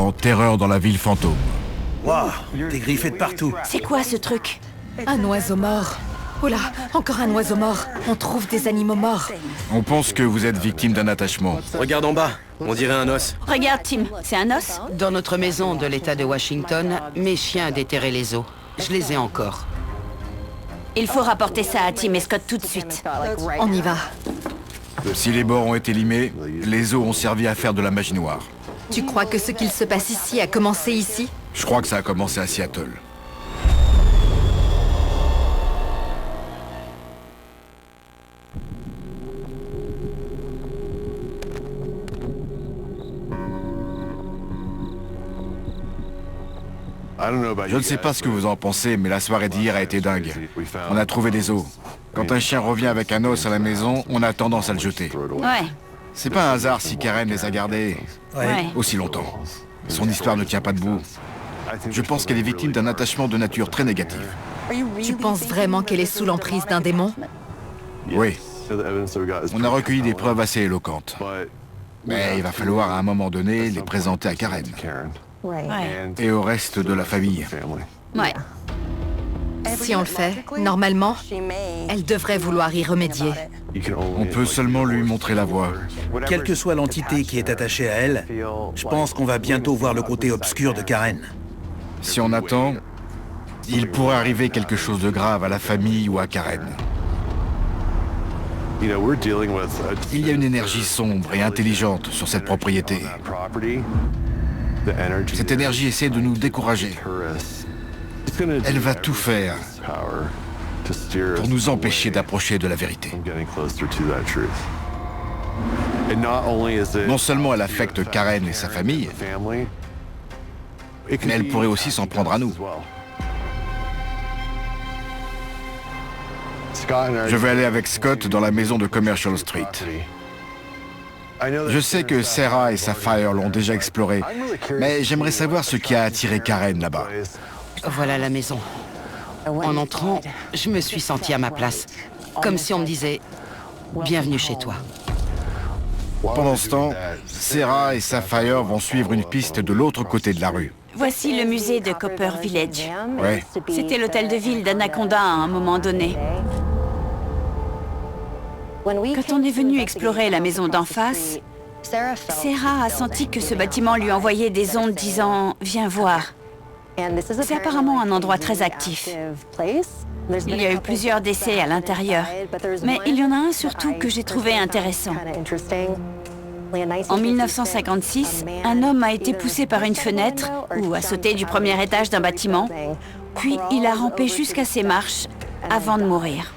temps, terreur dans la ville fantôme. Waouh, des griffes de partout. C'est quoi ce truc? Un oiseau mort. Oh là, encore un oiseau mort. On trouve des animaux morts. On pense que vous êtes victime d'un attachement. Regarde en bas, on dirait un os. Regarde, Tim, c'est un os? Dans notre maison de l'État de Washington, mes chiens déterraient les os. Je les ai encore. Il faut rapporter ça à Tim et Scott tout de suite. On y va. Si les bords ont été limés, les os ont servi à faire de la magie noire. Tu crois que ce qu'il se passe ici a commencé ici? Je crois que ça a commencé à Seattle. Je ne sais pas ce que vous en pensez, mais la soirée d'hier a été dingue. On a trouvé des os. Quand un chien revient avec un os à la maison, on a tendance à le jeter. Ouais, C'est pas un hasard si Karen les a gardés ouais. aussi longtemps. Son histoire ne tient pas debout. Je pense qu'elle est victime d'un attachement de nature très négative. Tu penses vraiment qu'elle est sous l'emprise d'un démon? Oui. On a recueilli des preuves assez éloquentes. Mais il va falloir à un moment donné les présenter à Karen. Ouais. Et au reste de la famille. Ouais. Si on le fait, normalement, elle devrait vouloir y remédier. On peut seulement lui montrer la voie. Quelle que soit l'entité qui est attachée à elle, je pense qu'on va bientôt voir le côté obscur de Karen. Si on attend, il pourrait arriver quelque chose de grave à la famille ou à Karen. Il y a une énergie sombre et intelligente sur cette propriété. Cette énergie essaie de nous décourager. Elle va tout faire pour nous empêcher d'approcher de la vérité. Non seulement elle affecte Karen et sa famille, mais elle pourrait aussi s'en prendre à nous. Je vais aller avec Scott dans la maison de Commercial Street. Je sais que Sarah et Sapphire l'ont déjà exploré, mais j'aimerais savoir ce qui a attiré Karen là-bas. Voilà la maison. En entrant, je me suis sentie à ma place. Comme si on me disait « Bienvenue chez toi ». Pendant ce temps, Sarah et Sapphire vont suivre une piste de l'autre côté de la rue. Voici le musée de Copper Village. Ouais. C'était l'hôtel de ville d'Anaconda à un moment donné. Quand on est venu explorer la maison d'en face, Sarah a senti que ce bâtiment lui envoyait des ondes disant « Viens voir ». C'est apparemment un endroit très actif. Il y a eu plusieurs décès à l'intérieur, mais il y en a un surtout que j'ai trouvé intéressant. En 1956, un homme a été poussé par une fenêtre ou a sauté du premier étage d'un bâtiment, puis il a rampé jusqu'à ses marches avant de mourir.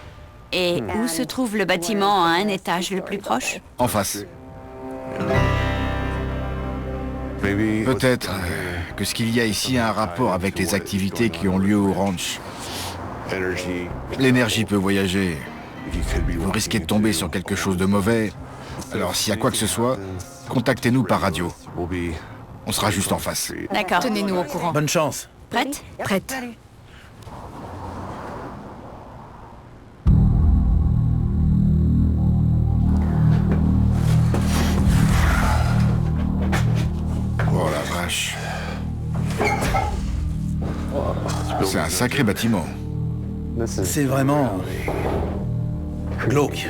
Et où se trouve le bâtiment à un étage le plus proche? En face. Peut-être que ce qu'il y a ici a un rapport avec les activités qui ont lieu au ranch. L'énergie peut voyager. Vous risquez de tomber sur quelque chose de mauvais. Alors s'il y a quoi que ce soit, contactez-nous par radio. On sera juste en face. D'accord. Tenez-nous au courant. Bonne chance. Prête? Prête. Oh la vache. C'est un sacré bâtiment. C'est vraiment glauque.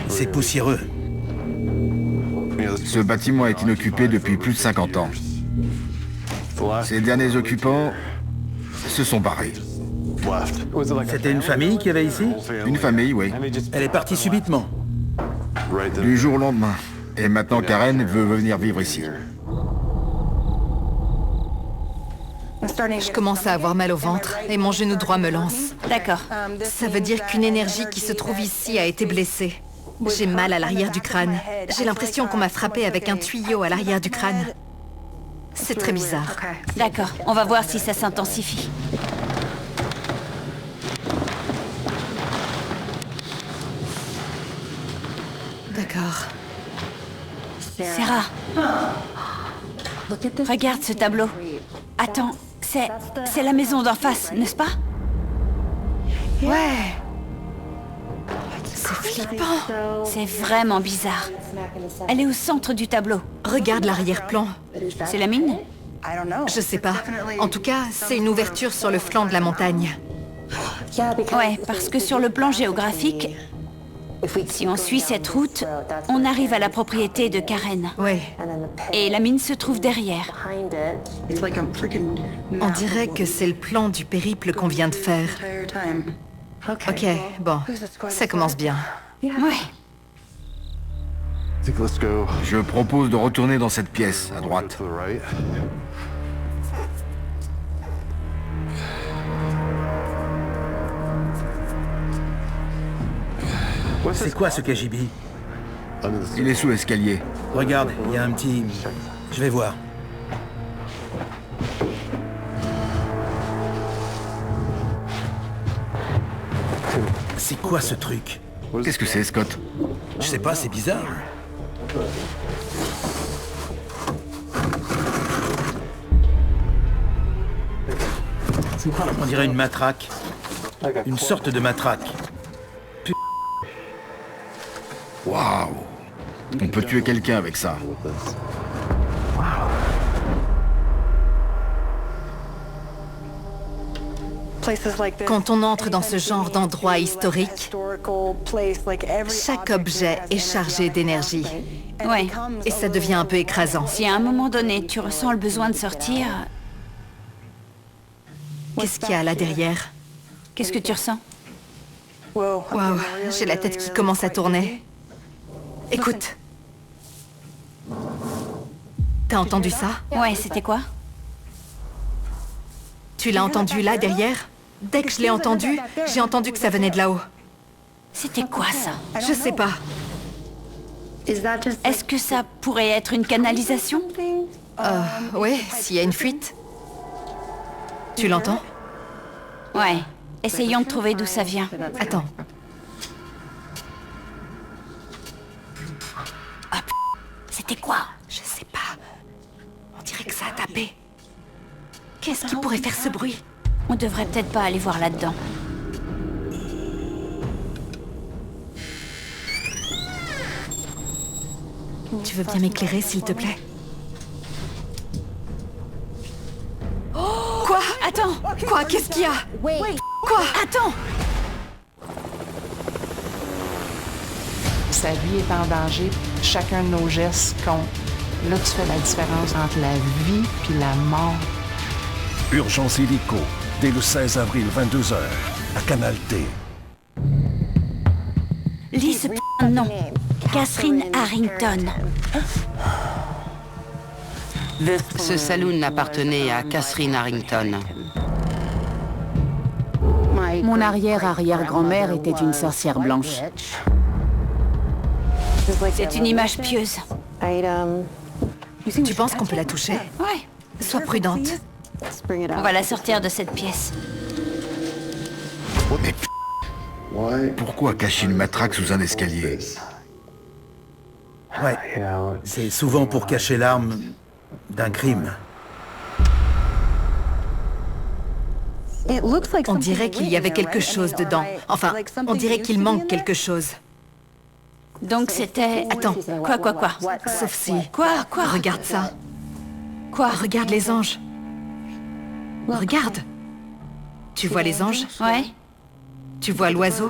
C'est poussiéreux. Ce bâtiment est inoccupé depuis plus de 50 ans. Ses derniers occupants se sont barrés. C'était une famille qui avait ici? Une famille, oui. Elle est partie subitement. Du jour au lendemain. Et maintenant Karen veut venir vivre ici. Je commence à avoir mal au ventre et mon genou droit me lance. D'accord. Ça veut dire qu'une énergie qui se trouve ici a été blessée. J'ai mal à l'arrière du crâne. J'ai l'impression qu'on m'a frappé avec un tuyau à l'arrière du crâne. C'est très bizarre. D'accord, on va voir si ça s'intensifie. D'accord. Sarah, regarde ce tableau. Attends, c'est la maison d'en face, n'est-ce pas? Ouais. C'est Flippant. C'est vraiment bizarre. Elle est au centre du tableau. Regarde l'arrière-plan. C'est la mine? Je sais pas. En tout cas, c'est une ouverture sur le flanc de la montagne. Ouais, parce que sur le plan géographique, si on suit cette route, on arrive à la propriété de Karen. Ouais. Et la mine se trouve derrière. On dirait que c'est le plan du périple qu'on vient de faire. Ok, bon. Ça commence bien. Ouais. Je propose de retourner dans cette pièce, à droite. C'est quoi ce KGB? Il est sous l'escalier. Regarde, il y a un petit... Je vais voir. C'est quoi ce truc? Qu'est-ce que c'est, Scott? Je sais pas, c'est bizarre. On dirait une matraque. Une sorte de matraque. Waouh! On peut tuer quelqu'un avec ça. Quand on entre dans ce genre d'endroit historique, chaque objet est chargé d'énergie. Ouais. Et ça devient un peu écrasant. Si à un moment donné, tu ressens le besoin de sortir, Qu'est-ce qu'il y a là derrière? qu'est-ce que tu ressens? Waouh, j'ai la tête qui commence à tourner. Écoute. T'as entendu ça? Ouais, c'était quoi? Tu l'as entendu là derrière? Dès que je l'ai entendu, j'ai entendu que ça venait de là-haut. C'était quoi ça? Je sais pas. Est-ce que ça pourrait être une canalisation? Ouais, s'il y a une fuite. Tu l'entends? Ouais. Essayons de trouver d'où ça vient. Attends. C'était quoi? Je sais pas. On dirait que ça a tapé. Qu'est-ce qui pourrait faire ce bruit? On devrait peut-être pas aller voir là-dedans. Tu veux bien m'éclairer, s'il te plaît? Quoi? Attends! Quoi? Qu'est-ce qu'il y a? Quoi? Attends! Sa vie est en danger. Chacun de nos gestes compte. Là, tu fais la différence entre la vie puis la mort. Urgence hélico, dès le 16 avril, 22h, à Canal T. Lis ce putain de nom. Catherine Harrington. Ce saloon appartenait à Catherine Harrington. Mon arrière-arrière-grand-mère était une sorcière blanche. C'est une image pieuse. Tu penses qu'on peut la toucher? Ouais. Sois prudente. On va la sortir de cette pièce. Mais pourquoi cacher une matraque sous un escalier? Ouais. C'est souvent pour cacher l'arme d'un crime. On dirait qu'il y avait quelque chose dedans. Enfin, on dirait qu'il manque quelque chose. Donc c'était... Attends. Quoi? Sauf si... Quoi? Regarde ça. Quoi? Regarde les anges. Regarde. Tu vois les anges? Ouais. Tu vois l'oiseau?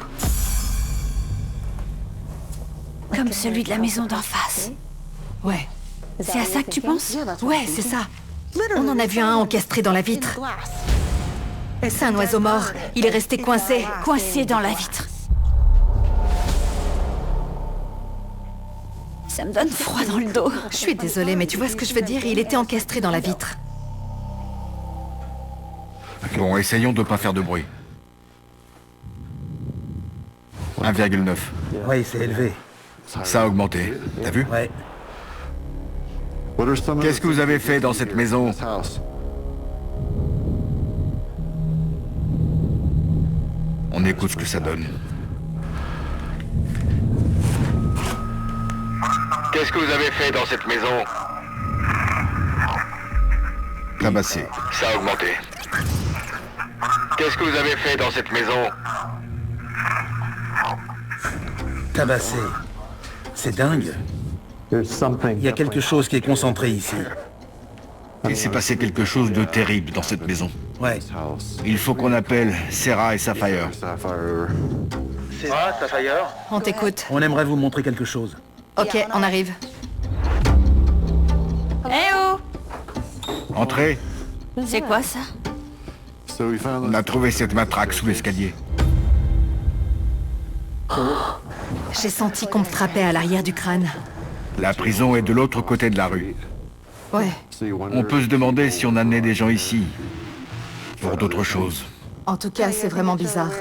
Comme celui de la maison d'en face. Ouais. C'est à ça que tu penses? Ouais, c'est ça. On en a vu un encastré dans la vitre. C'est un oiseau mort. Il est resté coincé. Coincé dans la vitre. Ça me donne froid dans le dos. Je suis désolée, mais tu vois ce que je veux dire? Il était encastré dans la vitre. Bon, essayons de pas faire de bruit. 1,9. Oui, c'est élevé. Ça a augmenté. T'as vu? Ouais. Qu'est-ce que vous avez fait dans cette maison? On écoute ce que ça donne. Qu'est-ce que vous avez fait dans cette maison? Tabassé. Ça a augmenté. Qu'est-ce que vous avez fait dans cette maison? tabassé. C'est dingue. Il y a quelque chose qui est concentré ici. Il s'est passé quelque chose de terrible dans cette maison. Ouais. Il faut qu'on appelle Sarah et Sapphire. Sarah, Sapphire? On t'écoute. On aimerait vous montrer quelque chose. Ok, on arrive. Eh oh! Entrez. C'est quoi ça? On a trouvé cette matraque sous l'escalier. J'ai senti qu'on me frappait à l'arrière du crâne. La prison est de l'autre côté de la rue. Ouais. On peut se demander si on amenait des gens ici pour d'autres choses. En tout cas, c'est vraiment bizarre.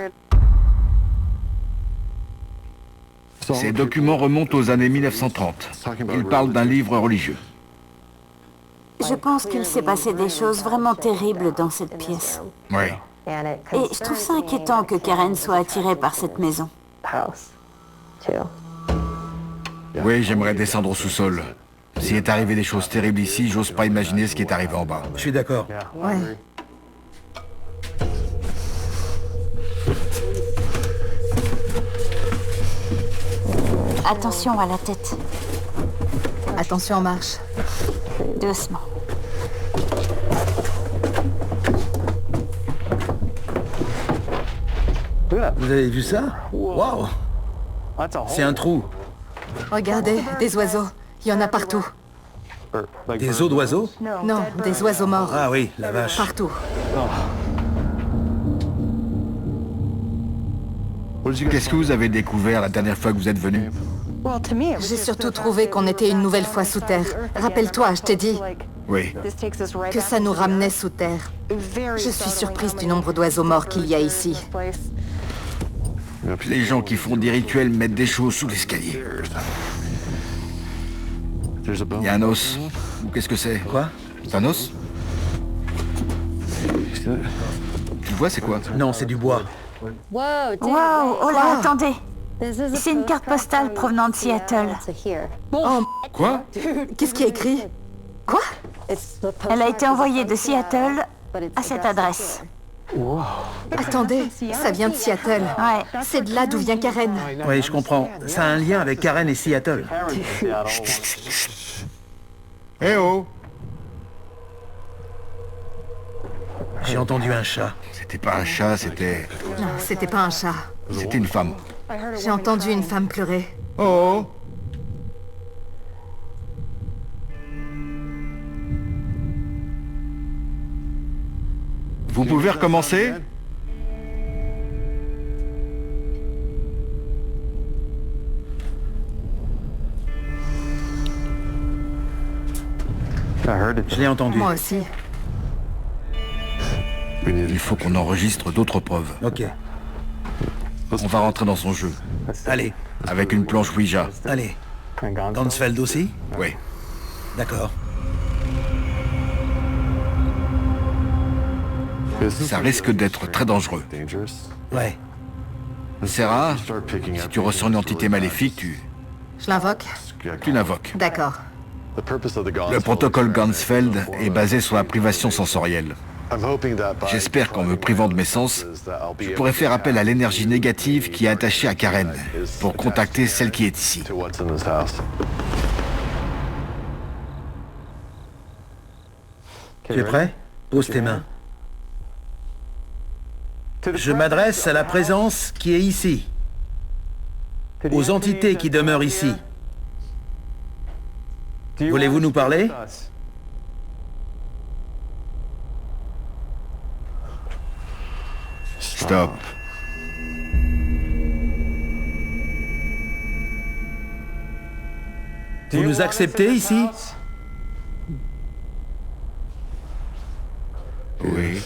Ces documents remontent aux années 1930. Ils parlent d'un livre religieux. Je pense qu'il s'est passé des choses vraiment terribles dans cette pièce. Oui. Et je trouve ça inquiétant que Karen soit attirée par cette maison. Oui, j'aimerais descendre au sous-sol. S'il est arrivé des choses terribles ici, j'ose pas imaginer ce qui est arrivé en bas. Je suis d'accord. Ouais. Attention à la tête. Attention en marche. Doucement. Vous avez vu ça? Waouh! C'est un trou. Regardez, des oiseaux. Il y en a partout. Des os d'oiseaux? Non, des oiseaux morts. Ah oui, la vache. Partout. Qu'est-ce que vous avez découvert la dernière fois que vous êtes venu? J'ai surtout trouvé qu'on était une nouvelle fois sous terre. Rappelle-toi, je t'ai dit Oui. que ça nous ramenait sous terre. Je suis surprise du nombre d'oiseaux morts qu'il y a ici. Les gens qui font des rituels mettent des choses sous l'escalier. Il y a un os. Ou qu'est-ce que c'est? Quoi? C'est un os? Tu le vois, c'est quoi? Non, c'est du bois. Waouh, oh là, attendez. C'est une carte postale provenant de Seattle. Oh, Quoi? qu'est-ce qui est écrit? Quoi? Elle a été envoyée de Seattle à cette adresse. Attendez, ça vient de Seattle. Ouais. C'est de là d'où vient Karen. Oui, je comprends. Ça a un lien avec Karen et Seattle. Eh oh! J'ai entendu un chat. C'était pas un chat, c'était Non, c'était pas un chat. une femme. J'ai entendu une femme pleurer. Oh! Vous pouvez recommencer? Je l'ai entendu. Moi aussi. Il faut qu'on enregistre d'autres preuves. Ok. On va rentrer dans son jeu. Allez, Avec une planche Ouija. allez. Gansfeld aussi? Oui. D'accord. Ça risque d'être très dangereux. Ouais. Sarah, si tu ressens une entité maléfique, Je l'invoque? tu l'invoques. D'accord. Le protocole Gansfeld est basé sur la privation sensorielle. J'espère qu'en me privant de mes sens, je pourrai faire appel à l'énergie négative qui est attachée à Karen pour contacter celle qui est ici. Tu es prêt? Pose tes mains. Je m'adresse à la présence qui est ici, aux entités qui demeurent ici. Voulez-vous nous parler? Stop. Vous nous acceptez ici? Oui.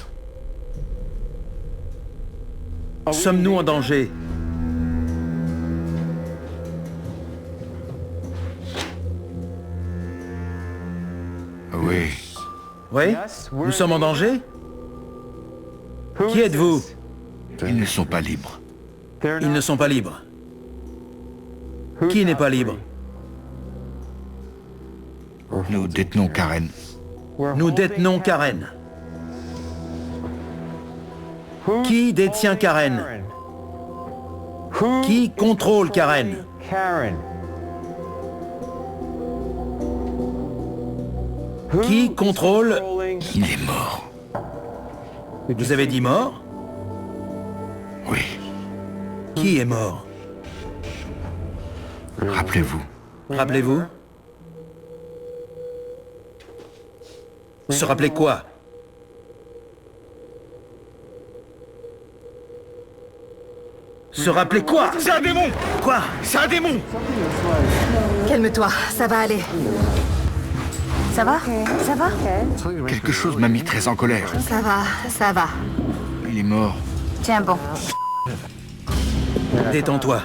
Sommes-nous en danger? Oui. Oui? Nous sommes en danger? Qui êtes-vous? Ils ne sont pas libres. Ils ne sont pas libres. Qui n'est pas libre? Nous détenons Karen. Nous détenons Karen. Qui détient Karen? Qui contrôle Karen? Qui contrôle... Il est mort. Vous avez dit mort? Oui. Qui est mort? Rappelez-vous. Rappelez-vous? Se rappeler quoi? Se rappeler quoi? C'est un démon! Quoi? C'est un démon! Calme-toi, ça va aller. Ça va? Ça va? Quelque chose m'a mis très en colère. Ça va, ça va. Il est mort. Tiens bon. Détends-toi.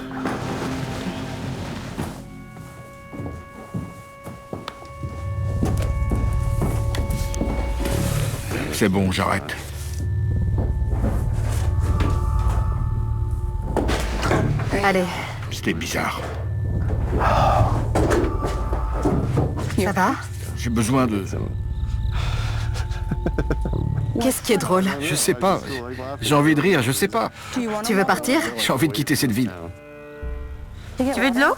C'est bon, j'arrête. Allez, C'était bizarre. ça va? J'ai besoin de... Qu'est-ce qui est drôle? Je sais pas. J'ai envie de rire, je sais pas. Tu veux partir? J'ai envie de quitter cette ville. Tu veux de l'eau?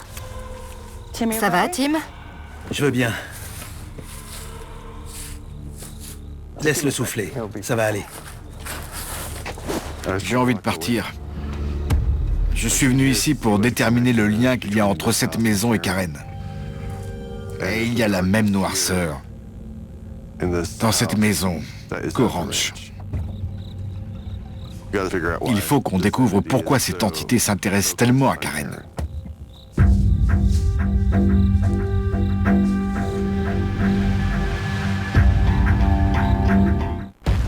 Ça va, Tim? Je veux bien. Laisse-le souffler. Ça va aller. J'ai envie de partir. Je suis venu ici pour déterminer le lien qu'il y a entre cette maison et Karen. Et il y a la même noirceur dans cette maison qu'Orange. Il faut qu'on découvre pourquoi cette entité s'intéresse tellement à Karen.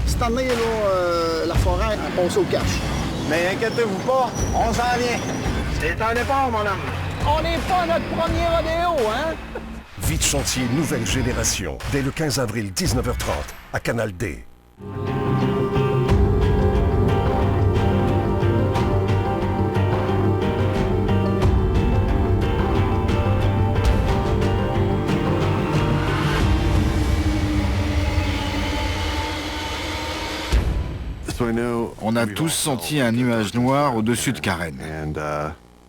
Cette année, là, la forêt a passé au cash. Mais inquiétez-vous pas, on s'en vient. C'est un départ, mon homme. On n'est pas à notre premier rodéo, hein? Vite chantier nouvelle génération, dès le 15 avril 19h30, à Canal D. On a tous senti un nuage noir au-dessus de Karen.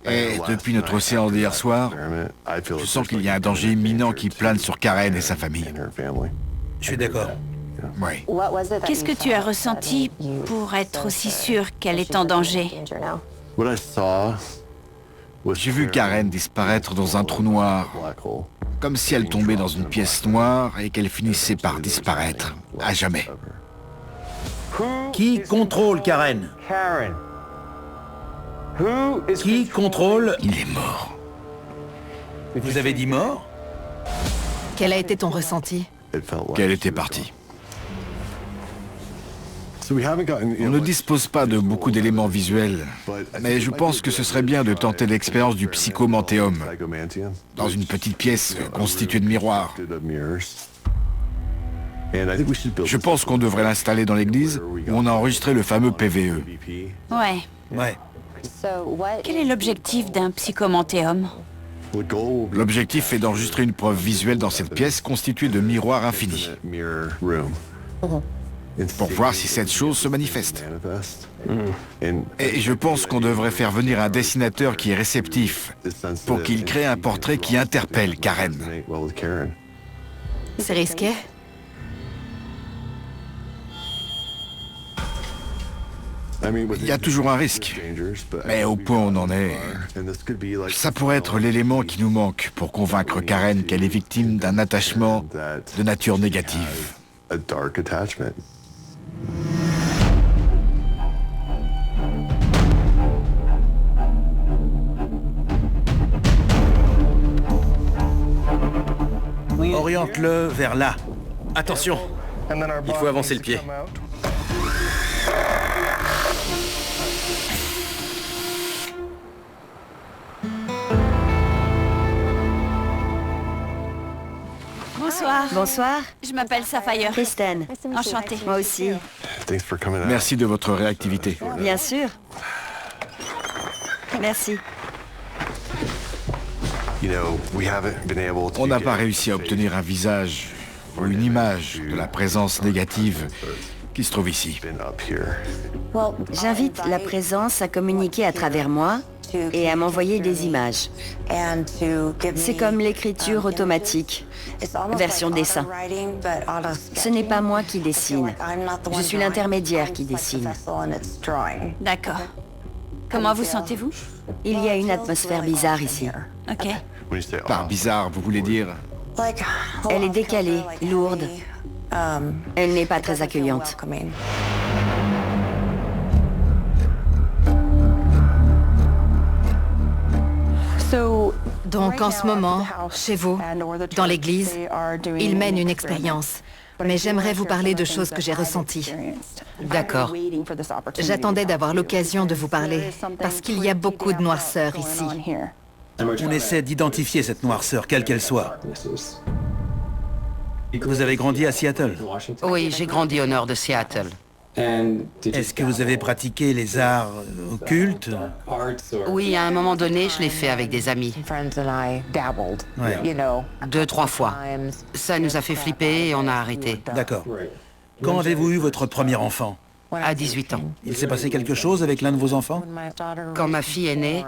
Et depuis notre océan d'hier soir, je sens qu'il y a un danger imminent qui plane sur Karen et sa famille. Je suis d'accord. Oui. Qu'est-ce que tu as ressenti pour être aussi sûr qu'elle est en danger? J'ai vu Karen disparaître dans un trou noir, comme si elle tombait dans une pièce noire et qu'elle finissait par disparaître, à jamais. Qui contrôle Karen? Qui contrôle... Il est mort. Vous avez dit mort? Quel a été ton ressenti? Qu'elle était partie. On ne dispose pas de beaucoup d'éléments visuels, mais je pense que ce serait bien de tenter l'expérience du psychomantéum, dans une petite pièce constituée de miroirs. Je pense qu'on devrait l'installer dans l'église où on a enregistré le fameux PVE. Ouais. Ouais. Quel est l'objectif d'un psychomantéum? L'objectif est d'enregistrer une preuve visuelle dans cette pièce constituée de miroirs infinis, pour voir si cette chose se manifeste. Et je pense qu'on devrait faire venir un dessinateur qui est réceptif, pour qu'il crée un portrait qui interpelle Karen. C'est risqué? Il y a toujours un risque, mais au point où on en est, ça pourrait être l'élément qui nous manque pour convaincre Karen qu'elle est victime d'un attachement de nature négative. Oriente-le vers là. Attention, il faut avancer le pied. Bonsoir. Bonsoir. Je m'appelle Sapphire. Kristen. Enchantée. Moi aussi. Merci de votre réactivité. Bien sûr. Merci. On n'a pas réussi à obtenir un visage ou une image de la présence négative qui se trouve ici. J'invite la présence à communiquer à travers moi et à m'envoyer des images. C'est comme l'écriture automatique, version dessin. Ce n'est pas moi qui dessine, je suis l'intermédiaire qui dessine. D'accord. Comment vous sentez-vous? Il y a une atmosphère bizarre ici. Ok. Par bizarre, vous voulez dire? Elle est décalée, lourde. Elle n'est pas très accueillante. Donc en ce moment, chez vous, dans l'église, ils mènent une expérience. Mais j'aimerais vous parler de choses que j'ai ressenties. D'accord. J'attendais d'avoir l'occasion de vous parler, parce qu'il y a beaucoup de noirceur ici. On essaie d'identifier cette noirceur, quelle qu'elle soit. Vous avez grandi à Seattle. Oui, j'ai grandi au nord de Seattle. Est-ce que vous avez pratiqué les arts occultes? Oui, à un moment donné, je l'ai fait avec des amis. Ouais. 2-3 fois. Ça nous a fait flipper et on a arrêté. D'accord. Quand avez-vous eu votre premier enfant? À 18 ans. Il s'est passé quelque chose avec l'un de vos enfants? Quand ma fille est née,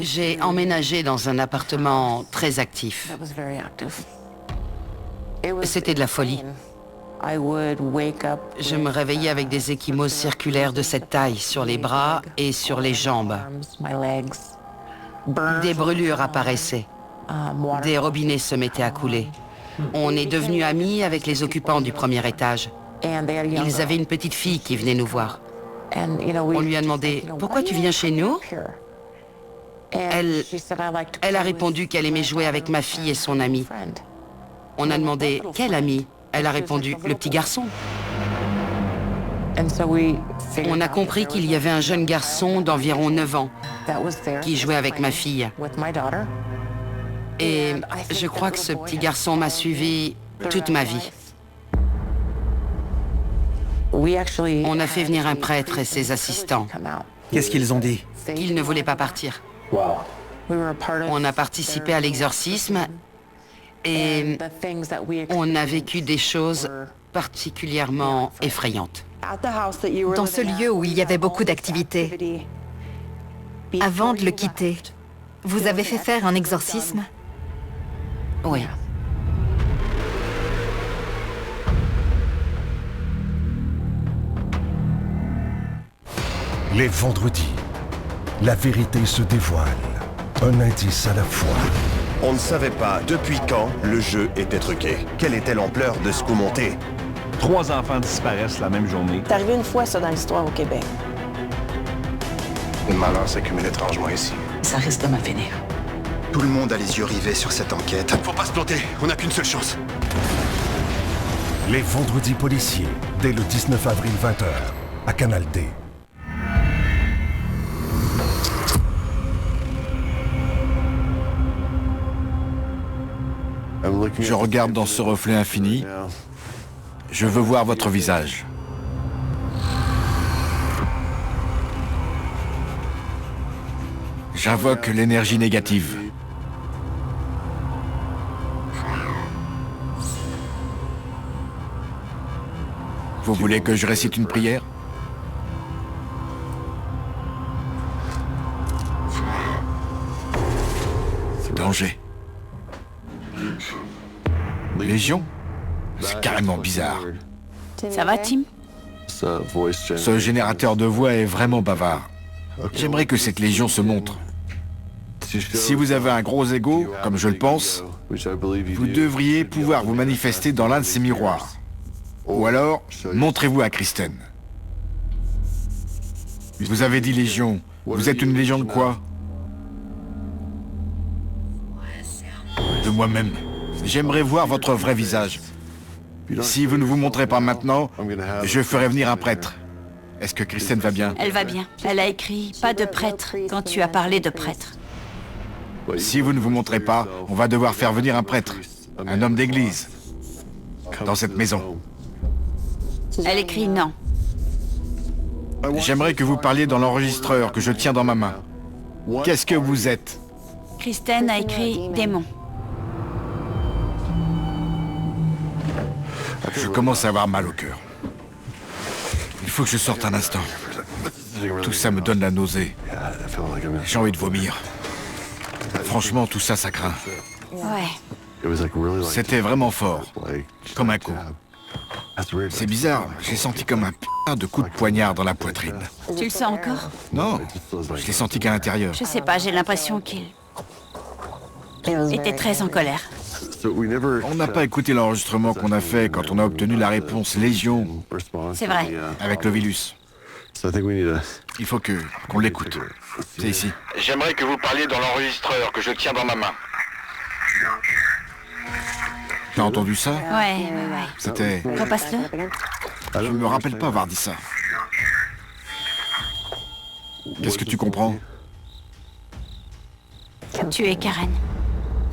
j'ai emménagé dans un appartement très actif. C'était de la folie. Je me réveillais avec des ecchymoses circulaires de cette taille sur les bras et sur les jambes. Des brûlures apparaissaient. Des robinets se mettaient à couler. On est devenus amis avec les occupants du premier étage. Ils avaient une petite fille qui venait nous voir. On lui a demandé « Pourquoi tu viens chez nous ?» Elle a répondu qu'elle aimait jouer avec ma fille et son ami. On a demandé « Quel ami ?» Elle a répondu « Le petit garçon ». On a compris qu'il y avait un jeune garçon d'environ 9 ans qui jouait avec ma fille. Et je crois que ce petit garçon m'a suivi toute ma vie. On a fait venir un prêtre et ses assistants. Qu'est-ce qu'ils ont dit? Qu'ils ne voulaient pas partir. On a participé à l'exorcisme et on a vécu des choses particulièrement effrayantes. Dans ce lieu où il y avait beaucoup d'activités, avant de le quitter, vous avez fait faire un exorcisme? Oui. Les vendredis, la vérité se dévoile. Un indice à la fois. On ne savait pas depuis quand le jeu était truqué. Quelle était l'ampleur de ce coup monté? 3 enfants disparaissent la même journée. C'est arrivé une fois, ça, dans l'histoire au Québec. Le malheur s'accumule étrangement ici. Ça risque de m'en finir. Tout le monde a les yeux rivés sur cette enquête. Faut pas se planter, on n'a qu'une seule chance. Les vendredis policiers, dès le 19 avril 20h, à Canal D. Je regarde dans ce reflet infini. Je veux voir votre visage. J'invoque l'énergie négative. Vous voulez que je récite une prière? Danger. Légion? C'est carrément bizarre. Ça va, Tim? Ce générateur de voix est vraiment bavard. J'aimerais que cette légion se montre. Si vous avez un gros ego, comme je le pense, vous devriez pouvoir vous manifester dans l'un de ces miroirs. Ou alors, montrez-vous à Kristen. Vous avez dit légion. Vous êtes une légion de quoi? De moi-même. J'aimerais voir votre vrai visage. Si vous ne vous montrez pas maintenant, je ferai venir un prêtre. Est-ce que Kristen va bien? Elle va bien. Elle a écrit « Pas de prêtre » quand tu as parlé de prêtre. Si vous ne vous montrez pas, on va devoir faire venir un prêtre, un homme d'église, dans cette maison. Elle écrit « Non ». J'aimerais que vous parliez dans l'enregistreur que je tiens dans ma main. Qu'est-ce que vous êtes? Kristen a écrit « Démon ». Je commence à avoir mal au cœur. Il faut que je sorte un instant. Tout ça me donne la nausée. J'ai envie de vomir. Franchement, tout ça, ça craint. Ouais. C'était vraiment fort. Comme un coup. C'est bizarre, j'ai senti comme un putain de coup de poignard dans la poitrine. Tu le sens encore? Non, je l'ai senti qu'à l'intérieur. Je sais pas, j'ai l'impression qu'il était très en colère. On n'a pas écouté l'enregistrement qu'on a fait quand on a obtenu la réponse Légion. C'est vrai. Avec le virus. Il faut qu'on l'écoute. C'est ici. J'aimerais que vous parliez dans l'enregistreur que je tiens dans ma main. T'as entendu ça? Ouais. C'était... Repasse-le. Je me rappelle pas avoir dit ça. Qu'est-ce que tu comprends? Tu es Karen.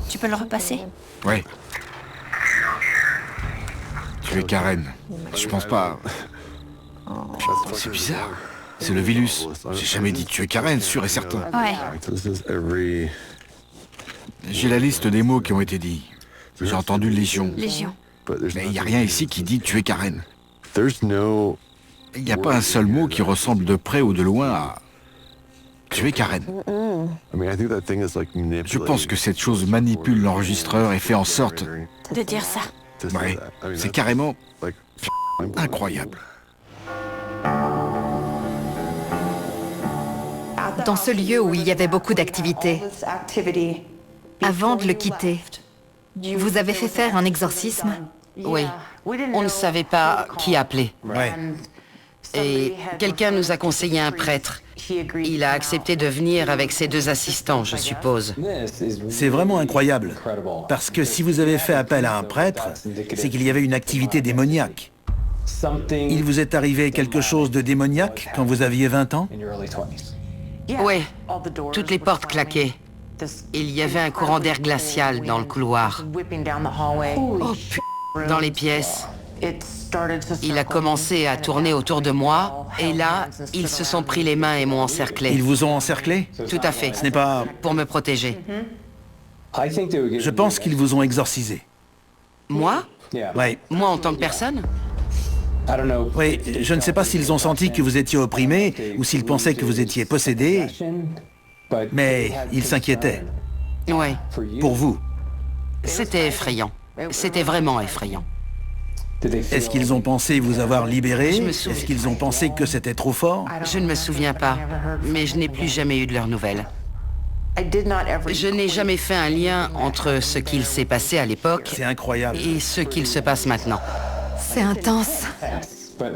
Tu peux le repasser? Ouais. Tu es Karen. Je pense pas... C'est bizarre. C'est le virus. J'ai jamais dit tu es Karen, sûr et certain. Ouais. J'ai la liste des mots qui ont été dits. J'ai entendu Légion. Légion. Mais il n'y a rien ici qui dit tu es Karen. Il n'y a pas un seul mot qui ressemble de près ou de loin à... Tu es Karen. Je pense que cette chose manipule l'enregistreur et fait en sorte... De dire ça. Ouais, c'est carrément... incroyable. Dans ce lieu où il y avait beaucoup d'activités, avant de le quitter, vous avez fait faire un exorcisme? Oui. On ne savait pas qui appeler. Ouais. Et quelqu'un nous a conseillé un prêtre. Il a accepté de venir avec ses 2 assistants, je suppose. C'est vraiment incroyable. Parce que si vous avez fait appel à un prêtre, c'est qu'il y avait une activité démoniaque. Il vous est arrivé quelque chose de démoniaque quand vous aviez 20 ans? Oui, toutes les portes claquaient. Il y avait un courant d'air glacial dans le couloir. Oh, dans les pièces. Il a commencé à tourner autour de moi, et là, ils se sont pris les mains et m'ont encerclé. Ils vous ont encerclé? Tout à fait. Ce n'est pas... Pour me protéger. Je pense qu'ils vous ont exorcisé. Moi? Oui. Moi en tant que personne? Oui, je ne sais pas s'ils ont senti que vous étiez opprimé ou s'ils pensaient que vous étiez possédé, mais ils s'inquiétaient. Oui. Pour vous. C'était effrayant. C'était vraiment effrayant. Est-ce qu'ils ont pensé vous avoir libéré? Je me souviens. Est-ce qu'ils ont pensé que c'était trop fort? Je ne me souviens pas, mais je n'ai plus jamais eu de leurs nouvelles. Je n'ai jamais fait un lien entre ce qu'il s'est passé à l'époque C'est incroyable. et ce qu'il se passe maintenant. C'est intense.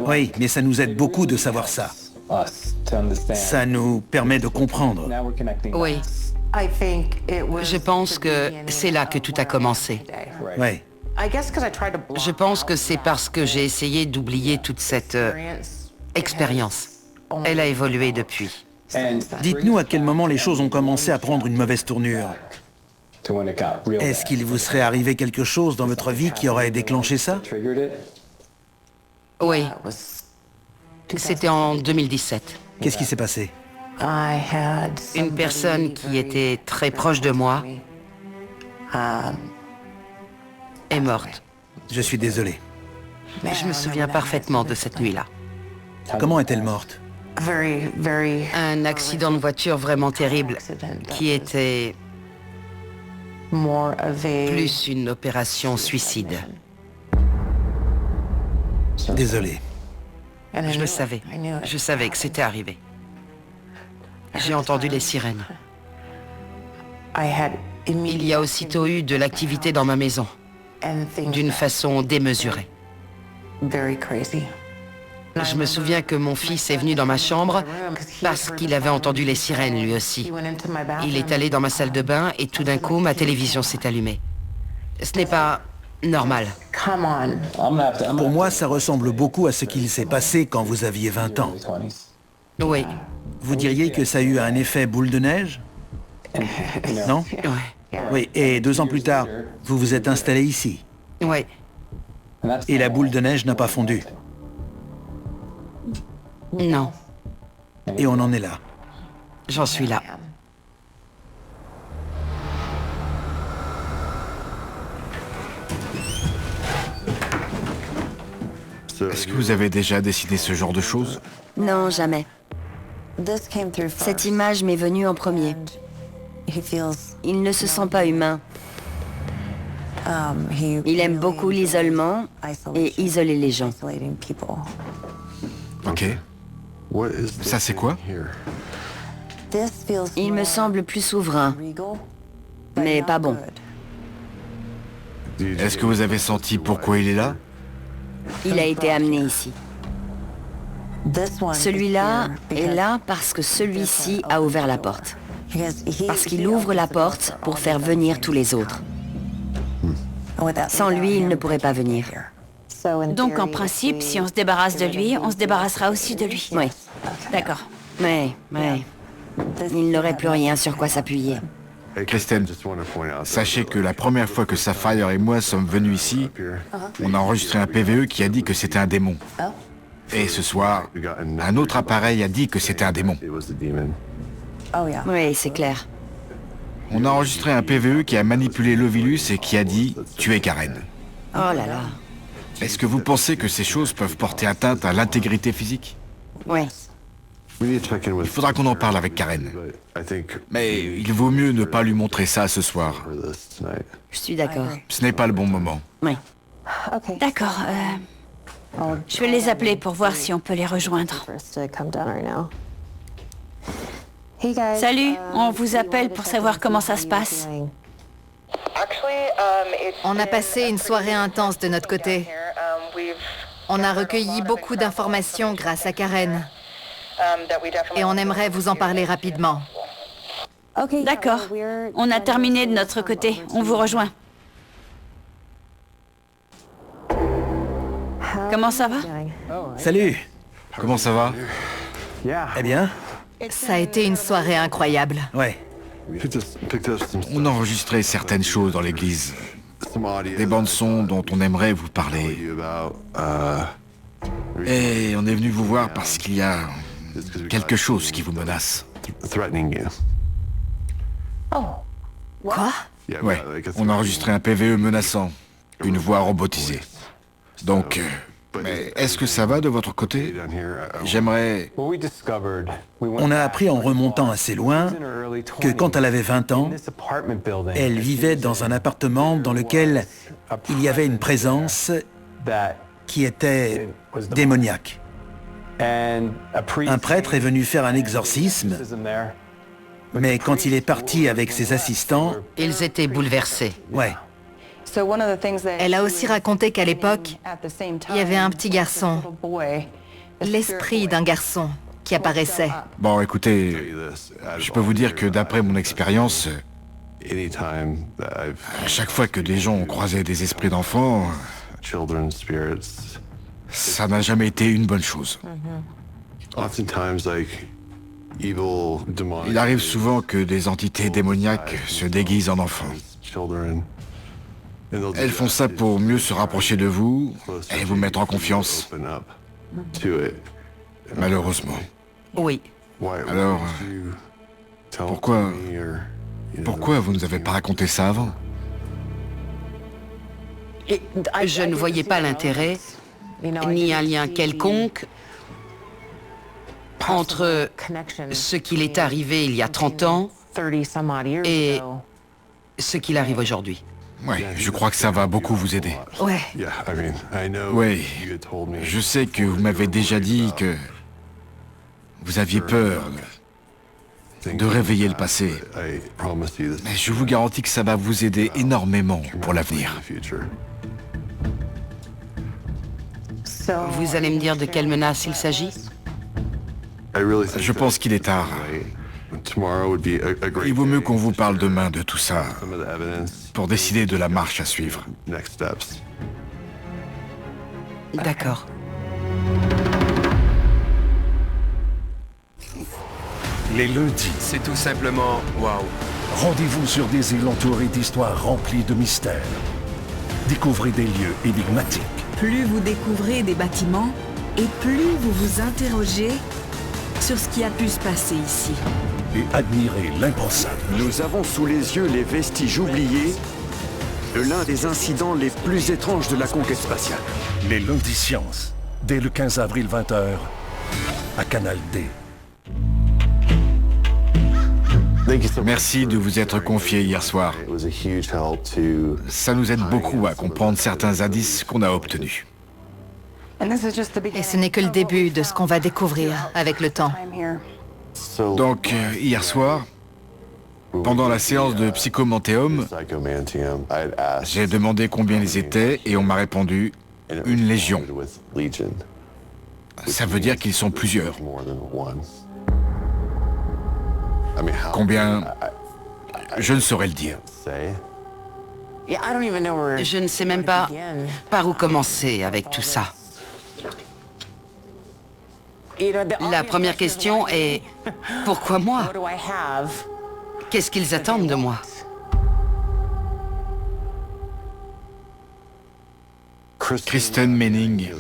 Oui, mais ça nous aide beaucoup de savoir ça. Ça nous permet de comprendre. Oui. Je pense que c'est là que tout a commencé. Oui. Je pense que c'est parce que j'ai essayé d'oublier toute cette expérience. Elle a évolué depuis. Dites-nous à quel moment les choses ont commencé à prendre une mauvaise tournure. Est-ce qu'il vous serait arrivé quelque chose dans votre vie qui aurait déclenché ça? Oui. C'était en 2017. Qu'est-ce qui s'est passé? Une personne qui était très proche de moi est morte. Je suis désolé. Je me souviens parfaitement de cette nuit-là. Comment est-elle morte? Un accident de voiture vraiment terrible qui était plus une opération suicide. Désolé. Je le savais. Je savais que c'était arrivé. J'ai entendu les sirènes. Il y a aussitôt eu de l'activité dans ma maison, d'une façon démesurée. Je me souviens que mon fils est venu dans ma chambre parce qu'il avait entendu les sirènes lui aussi. Il est allé dans ma salle de bain et tout d'un coup, ma télévision s'est allumée. Ce n'est pas normal. Pour moi, ça ressemble beaucoup à ce qu'il s'est passé quand vous aviez 20 ans. Oui. Vous diriez que ça a eu un effet boule de neige? Non? Oui. Oui, et 2 ans plus tard, vous vous êtes installé ici. Oui. Et la boule de neige n'a pas fondu. Non. Et on en est là. J'en suis là. Est-ce que vous avez déjà décidé ce genre de choses? Non, jamais. Cette image m'est venue en premier. Il ne se sent pas humain. Il aime beaucoup l'isolement et isoler les gens. Ok. Ça, c'est quoi? Il me semble plus souverain, mais pas bon. Est-ce que vous avez senti pourquoi il est là? Il a été amené ici. Celui-là est là parce que celui-ci a ouvert la porte. Parce qu'il ouvre la porte pour faire venir tous les autres. Sans lui, il ne pourrait pas venir. Donc en principe, si on se débarrasse de lui, on se débarrassera aussi de lui. Oui. D'accord. Oui. Il n'aurait plus rien sur quoi s'appuyer. Kristen, sachez que la première fois que Sapphire et moi sommes venus ici, on a enregistré un PVE qui a dit que c'était un démon. Et ce soir, un autre appareil a dit que c'était un démon. Oui, c'est clair. On a enregistré un PVE qui a manipulé l'Ovilus et qui a dit « tuer Karen ». Oh là là. Est-ce que vous pensez que ces choses peuvent porter atteinte à l'intégrité physique? Oui. Il faudra qu'on en parle avec Karen. Mais il vaut mieux ne pas lui montrer ça ce soir. Je suis d'accord. Ce n'est pas le bon moment. Oui. D'accord. Je vais les appeler pour voir si on peut les rejoindre. Salut, on vous appelle pour savoir comment ça se passe. On a passé une soirée intense de notre côté. On a recueilli beaucoup d'informations grâce à Karen. Et on aimerait vous en parler rapidement. D'accord. On a terminé de notre côté. On vous rejoint. Comment ça va? Salut. Comment ça va? Eh bien? Ça a été une soirée incroyable. Ouais. On a enregistré certaines choses dans l'église. Des bandes-sons dont on aimerait vous parler. Et on est venu vous voir parce qu'il y a quelque chose qui vous menace. Quoi? Ouais, on a enregistré un PVE menaçant, une voix robotisée. Donc, mais est-ce que ça va de votre côté? J'aimerais... On a appris en remontant assez loin que quand elle avait 20 ans, elle vivait dans un appartement dans lequel il y avait une présence qui était démoniaque. Un prêtre est venu faire un exorcisme, mais quand il est parti avec ses assistants... Ils étaient bouleversés. Ouais. Elle a aussi raconté qu'à l'époque, il y avait un petit garçon, l'esprit d'un garçon, qui apparaissait. Bon, écoutez, je peux vous dire que d'après mon expérience, à chaque fois que des gens ont croisé des esprits d'enfants, ça n'a jamais été une bonne chose. Il arrive souvent que des entités démoniaques se déguisent en enfants. Elles font ça pour mieux se rapprocher de vous et vous mettre en confiance. Malheureusement. Oui. Alors, pourquoi vous ne nous avez pas raconté ça avant? Je ne voyais pas l'intérêt, ni un lien quelconque, entre ce qu'il est arrivé il y a 30 ans et ce qu'il arrive aujourd'hui. Oui, je crois que ça va beaucoup vous aider. Ouais. Oui, je sais que vous m'avez déjà dit que vous aviez peur de réveiller le passé. Mais je vous garantis que ça va vous aider énormément pour l'avenir. Vous allez me dire de quelle menace il s'agit? Je pense qu'il est tard. Il vaut mieux qu'on vous parle demain de tout ça pour décider de la marche à suivre. D'accord. Les lundis, C'est tout simplement waouh. rendez-vous sur des îles entourées d'histoires remplies de mystères. Découvrez des lieux énigmatiques. Plus vous découvrez des bâtiments et plus vous vous interrogez sur ce qui a pu se passer ici. Et admirez l'impensable. Nous avons sous les yeux les vestiges oubliés de l'un des incidents les plus étranges de la conquête spatiale. Les lundis sciences, dès le 15 avril 20h, à Canal D. Merci de vous être confié hier soir. Ça nous aide beaucoup à comprendre certains indices qu'on a obtenus. Et ce n'est que le début de ce qu'on va découvrir avec le temps. Donc, hier soir, pendant la séance de Psychomanteum, j'ai demandé combien ils étaient et on m'a répondu une légion. Ça veut dire qu'ils sont plusieurs. Combien? Je ne saurais le dire. Je ne sais même pas par où commencer avec tout ça. La première question est « Pourquoi moi ? Qu'est-ce qu'ils attendent de moi ?» Kristen Menning,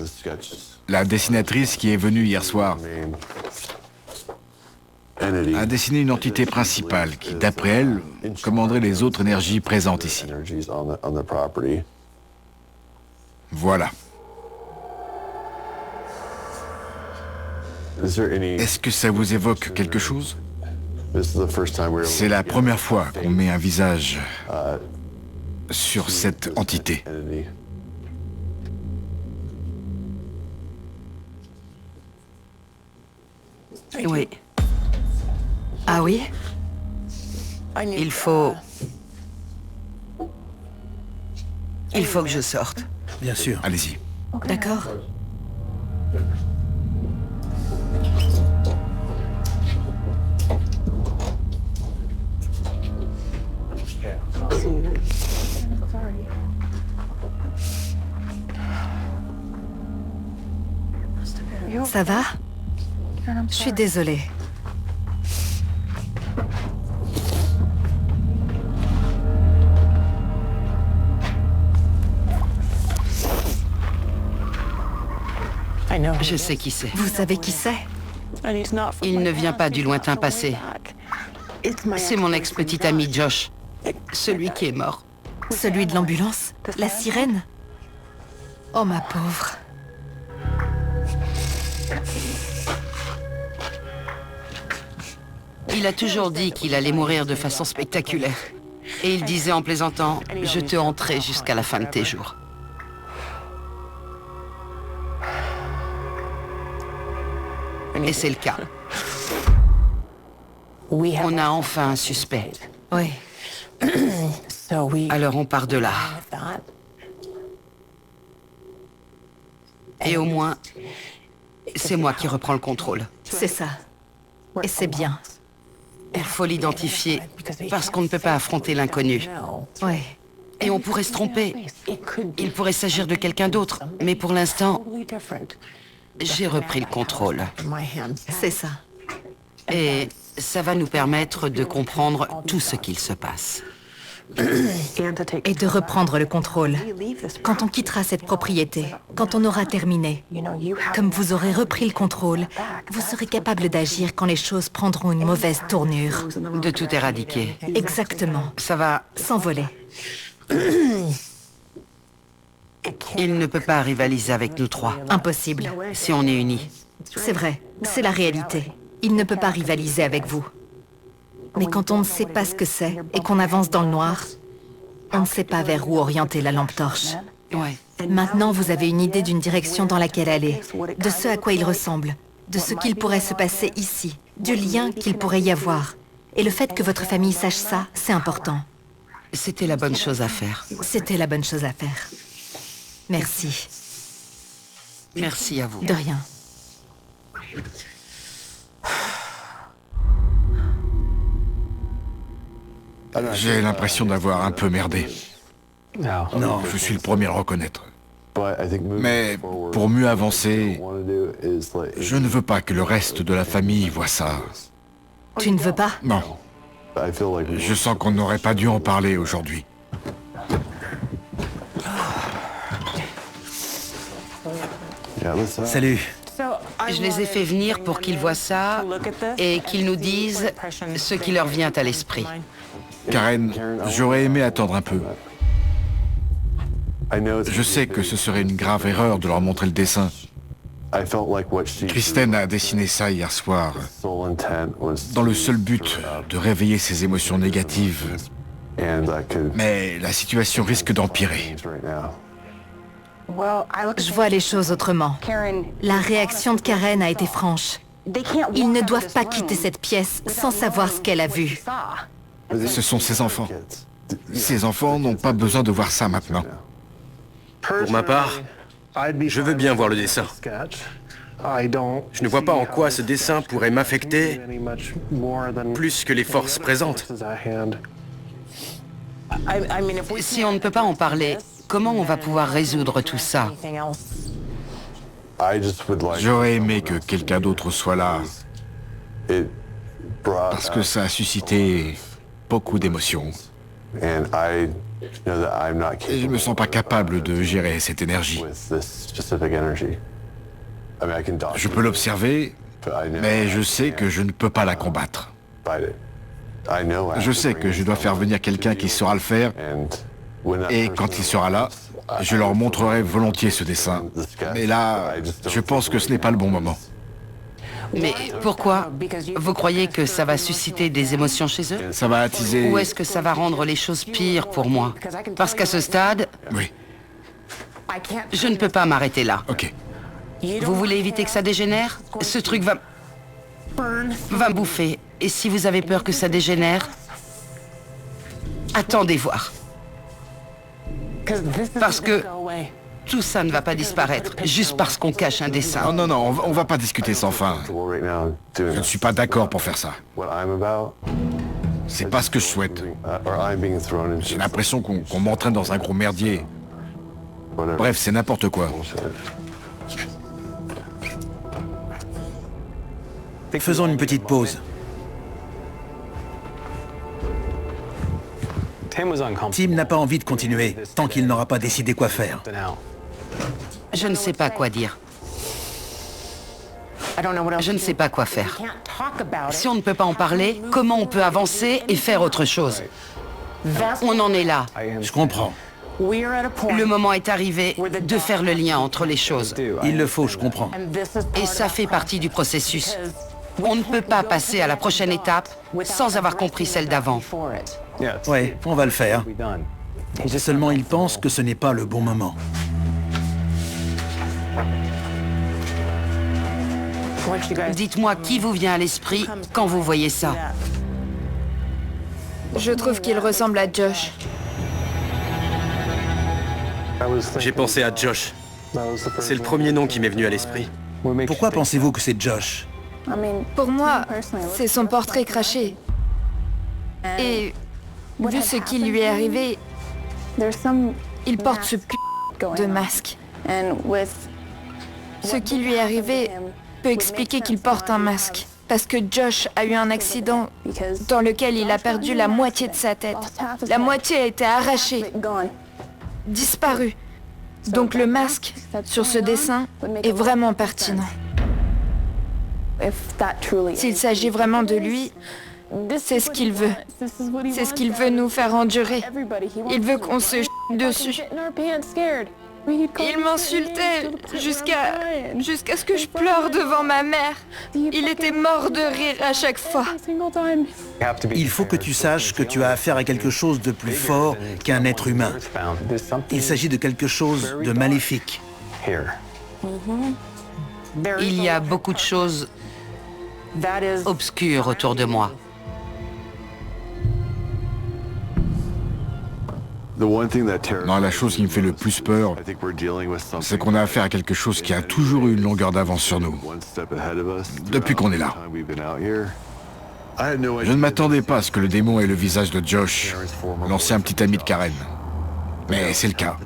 la dessinatrice qui est venue hier soir, a dessiné une entité principale qui, d'après elle, commanderait les autres énergies présentes ici. Voilà. Est-ce que ça vous évoque quelque chose? C'est la première fois qu'on met un visage sur cette entité. Oui. Ah oui? Il faut que je sorte. Bien sûr. Allez-y. D'accord. Ça va? Je suis désolée. Je sais qui c'est. Vous savez qui c'est? Il ne vient pas du lointain passé. C'est mon ex-petit ami Josh, celui qui est mort. Celui de l'ambulance? La sirène? Oh, ma pauvre. Il a toujours dit qu'il allait mourir de façon spectaculaire. Et il disait en plaisantant, « Je te hanterai jusqu'à la fin de tes jours. » Et c'est le cas. On a enfin un suspect. Oui. Alors on part de là. Et au moins, c'est moi qui reprends le contrôle. C'est ça. Et c'est bien. Il faut l'identifier, parce qu'on ne peut pas affronter l'inconnu. Oui. Et on pourrait se tromper. Il pourrait s'agir de quelqu'un d'autre. Mais pour l'instant, j'ai repris le contrôle. C'est ça. Et ça va nous permettre de comprendre tout ce qu'il se passe. Et de reprendre le contrôle. Quand on quittera cette propriété, quand on aura terminé, comme vous aurez repris le contrôle, vous serez capable d'agir quand les choses prendront une mauvaise tournure. De tout éradiquer. Exactement. Ça va s'envoler. Il ne peut pas rivaliser avec nous trois. Impossible. Si on est unis. C'est vrai, c'est la réalité. Il ne peut pas rivaliser avec vous. Mais quand on ne sait pas ce que c'est et qu'on avance dans le noir, on ne sait pas vers où orienter la lampe torche. Ouais. Maintenant, vous avez une idée d'une direction dans laquelle aller, de ce à quoi il ressemble, de ce qu'il pourrait se passer ici, du lien qu'il pourrait y avoir. Et le fait que votre famille sache ça, c'est important. C'était la bonne chose à faire. C'était la bonne chose à faire. Merci. Merci à vous. De rien. J'ai l'impression d'avoir un peu merdé. Non, je suis le premier à le reconnaître. Mais pour mieux avancer, je ne veux pas que le reste de la famille voie ça. Tu ne veux pas? Non. Je sens qu'on n'aurait pas dû en parler aujourd'hui. Salut. Je les ai fait venir pour qu'ils voient ça et qu'ils nous disent ce qui leur vient à l'esprit. Karen, j'aurais aimé attendre un peu. Je sais que ce serait une grave erreur de leur montrer le dessin. Kristen a dessiné ça hier soir, dans le seul but de réveiller ses émotions négatives. Mais la situation risque d'empirer. Je vois les choses autrement. La réaction de Karen a été franche. Ils ne doivent pas quitter cette pièce sans savoir ce qu'elle a vu. Ce sont ses enfants. Ces enfants n'ont pas besoin de voir ça maintenant. Pour ma part, je veux bien voir le dessin. Je ne vois pas en quoi ce dessin pourrait m'affecter plus que les forces présentes. Si on ne peut pas en parler, comment on va pouvoir résoudre tout ça? J'aurais aimé que quelqu'un d'autre soit là, parce que ça a suscité beaucoup d'émotions. Et je me sens pas capable de gérer cette énergie. Je peux l'observer, mais je sais que je ne peux pas la combattre. Je sais que je dois faire venir quelqu'un qui saura le faire, et quand il sera là, je leur montrerai volontiers ce dessin. Mais là, je pense que ce n'est pas le bon moment. Mais pourquoi? Vous croyez que ça va susciter des émotions chez eux? Ça va attiser... Ou est-ce que ça va rendre les choses pires pour moi? Parce qu'à ce stade... Oui. Je ne peux pas m'arrêter là. Ok. Vous voulez éviter que ça dégénère? Ce truc va me bouffer. Et si vous avez peur que ça dégénère, attendez voir. Parce que tout ça ne va pas disparaître juste parce qu'on cache un dessin. Non, on va pas discuter sans fin. Je ne suis pas d'accord pour faire ça. C'est pas ce que je souhaite. J'ai l'impression qu'on m'entraîne dans un gros merdier. Bref, c'est n'importe quoi. Faisons une petite pause. Tim n'a pas envie de continuer tant qu'il n'aura pas décidé quoi faire. Je ne sais pas quoi dire. Je ne sais pas quoi faire. Si on ne peut pas en parler, comment on peut avancer et faire autre chose? On en est là. Je comprends. Le moment est arrivé de faire le lien entre les choses. Il le faut, je comprends. Et ça fait partie du processus. On ne peut pas passer à la prochaine étape sans avoir compris celle d'avant. Oui, on va le faire. Seulement, il pense que ce n'est pas le bon moment. Dites-moi qui vous vient à l'esprit quand vous voyez ça. Je trouve qu'il ressemble à Josh. J'ai pensé à Josh. C'est le premier nom qui m'est venu à l'esprit. Pourquoi pensez-vous que c'est Josh? Pour moi, c'est son portrait craché. Et vu ce qui lui est arrivé, il porte ce p*** de masque. Ce qui lui est arrivé peut expliquer qu'il porte un masque. Parce que Josh a eu un accident dans lequel il a perdu la moitié de sa tête. La moitié a été arrachée, disparue. Donc le masque sur ce dessin est vraiment pertinent. S'il s'agit vraiment de lui, c'est ce qu'il veut. C'est ce qu'il veut nous faire endurer. Il veut qu'on se chie dessus. Il m'insultait jusqu'à ce que je pleure devant ma mère. Il était mort de rire à chaque fois. Il faut que tu saches que tu as affaire à quelque chose de plus fort qu'un être humain. Il s'agit de quelque chose de maléfique. Il y a beaucoup de choses obscures autour de moi. Non, la chose qui me fait le plus peur, c'est qu'on a affaire à quelque chose qui a toujours eu une longueur d'avance sur nous, depuis qu'on est là. Je ne m'attendais pas à ce que le démon ait le visage de Josh, l'ancien petit ami de Karen. Mais c'est le cas.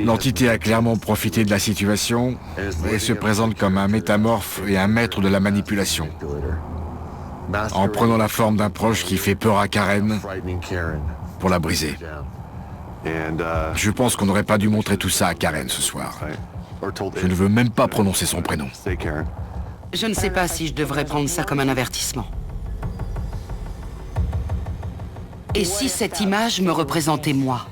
L'entité a clairement profité de la situation et se présente comme un métamorphe et un maître de la manipulation, en prenant la forme d'un proche qui fait peur à Karen pour la briser. Je pense qu'on n'aurait pas dû montrer tout ça à Karen ce soir. Je ne veux même pas prononcer son prénom. Je ne sais pas si je devrais prendre ça comme un avertissement. Et si cette image me représentait moi?